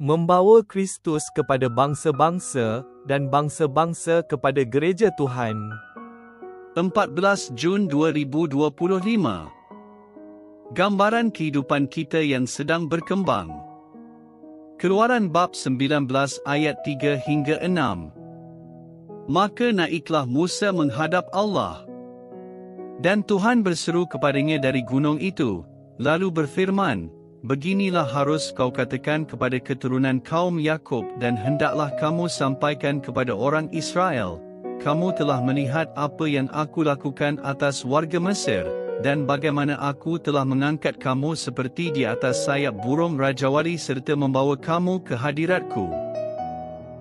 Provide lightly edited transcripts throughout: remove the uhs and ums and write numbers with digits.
membawa Kristus kepada bangsa-bangsa dan bangsa-bangsa kepada gereja Tuhan. 14 Jun 2025. Gambaran kehidupan kita yang sedang berkembang. Keluaran bab 19 ayat 3 hingga 6. Maka naiklah Musa menghadap Allah. Dan Tuhan berseru kepadanya dari gunung itu, lalu berfirman, "Beginilah harus kau katakan kepada keturunan kaum Yakub dan hendaklah kamu sampaikan kepada orang Israel, kamu telah melihat apa yang aku lakukan atas warga Mesir, dan bagaimana aku telah mengangkat kamu seperti di atas sayap burung rajawali serta membawa kamu ke hadiratku.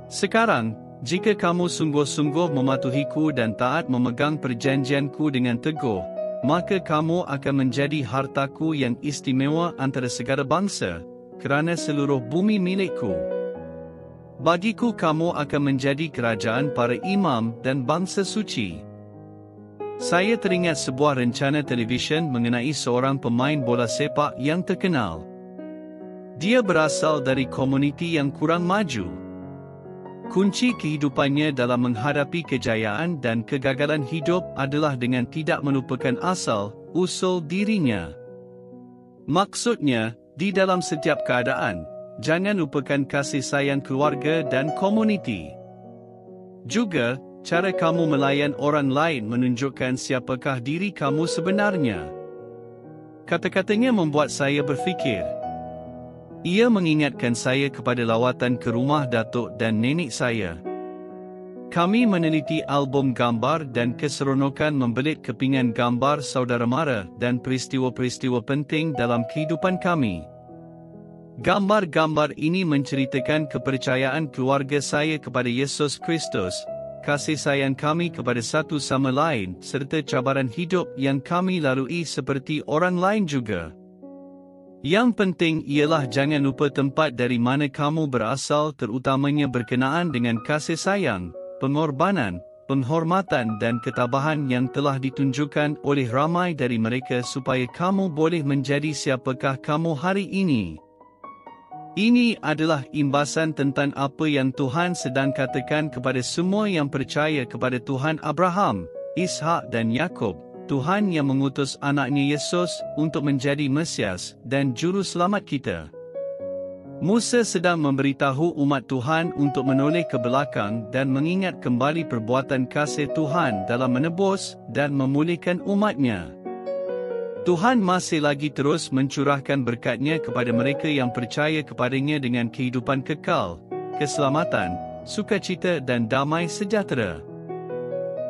Sekarang, jika kamu sungguh-sungguh mematuhiku dan taat memegang perjanjianku dengan teguh, maka kamu akan menjadi hartaku yang istimewa antara segala bangsa, kerana seluruh bumi milikku. Bagiku kamu akan menjadi kerajaan para imam dan bangsa suci." Saya teringat sebuah rencana televisyen mengenai seorang pemain bola sepak yang terkenal. Dia berasal dari komuniti yang kurang maju. Kunci kehidupannya dalam menghadapi kejayaan dan kegagalan hidup adalah dengan tidak melupakan asal-usul dirinya. Maksudnya, di dalam setiap keadaan, jangan lupakan kasih sayang keluarga dan komuniti. Juga, cara kamu melayan orang lain menunjukkan siapakah diri kamu sebenarnya. Kata-katanya membuat saya berfikir. Ia mengingatkan saya kepada lawatan ke rumah datuk dan nenek saya. Kami meneliti album gambar dan keseronokan membelit kepingan gambar saudara mara dan peristiwa-peristiwa penting dalam kehidupan kami. Gambar-gambar ini menceritakan kepercayaan keluarga saya kepada Yesus Kristus, kasih sayang kami kepada satu sama lain, serta cabaran hidup yang kami lalui seperti orang lain juga. Yang penting ialah jangan lupa tempat dari mana kamu berasal, terutamanya berkenaan dengan kasih sayang, pengorbanan, penghormatan dan ketabahan yang telah ditunjukkan oleh ramai dari mereka supaya kamu boleh menjadi siapakah kamu hari ini. Ini adalah imbasan tentang apa yang Tuhan sedang katakan kepada semua yang percaya kepada Tuhan Abraham, Ishak dan Yakub, Tuhan yang mengutus anaknya Yesus untuk menjadi Mesias dan Juru Selamat kita. Musa sedang memberitahu umat Tuhan untuk menoleh ke belakang dan mengingat kembali perbuatan kasih Tuhan dalam menebus dan memulihkan umatnya. Tuhan masih lagi terus mencurahkan berkat-Nya kepada mereka yang percaya kepadanya dengan kehidupan kekal, keselamatan, sukacita dan damai sejahtera.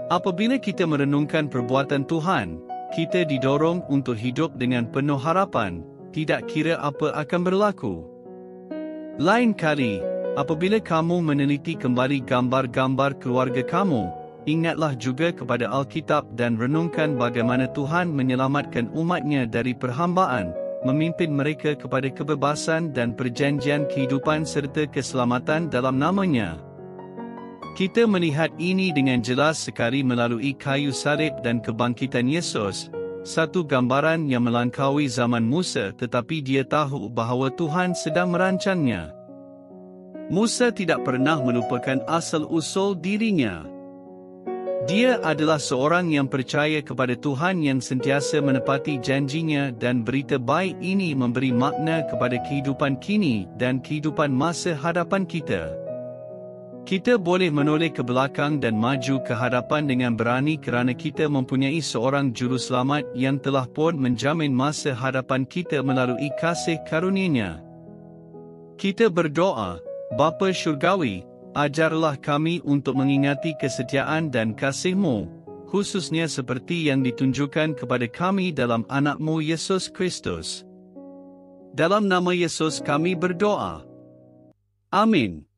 Apabila kita merenungkan perbuatan Tuhan, kita didorong untuk hidup dengan penuh harapan, tidak kira apa akan berlaku. Lain kali, apabila kamu meneliti kembali gambar-gambar keluarga kamu, ingatlah juga kepada Alkitab dan renungkan bagaimana Tuhan menyelamatkan umat-Nya dari perhambaan, memimpin mereka kepada kebebasan dan perjanjian kehidupan serta keselamatan dalam nama-Nya. Kita melihat ini dengan jelas sekali melalui kayu salib dan kebangkitan Yesus, satu gambaran yang melampaui zaman Musa tetapi dia tahu bahawa Tuhan sedang merancangnya. Musa tidak pernah melupakan asal-usul dirinya. Dia adalah seorang yang percaya kepada Tuhan yang sentiasa menepati janjinya dan berita baik ini memberi makna kepada kehidupan kini dan kehidupan masa hadapan kita. Kita boleh menoleh ke belakang dan maju ke hadapan dengan berani kerana kita mempunyai seorang juru selamat yang telah pun menjamin masa hadapan kita melalui kasih karunia-Nya. Kita berdoa, Bapa Syurgawi, ajarlah kami untuk mengingati kesetiaan dan kasih-Mu, khususnya seperti yang ditunjukkan kepada kami dalam anak-Mu Yesus Kristus. Dalam nama Yesus kami berdoa. Amin.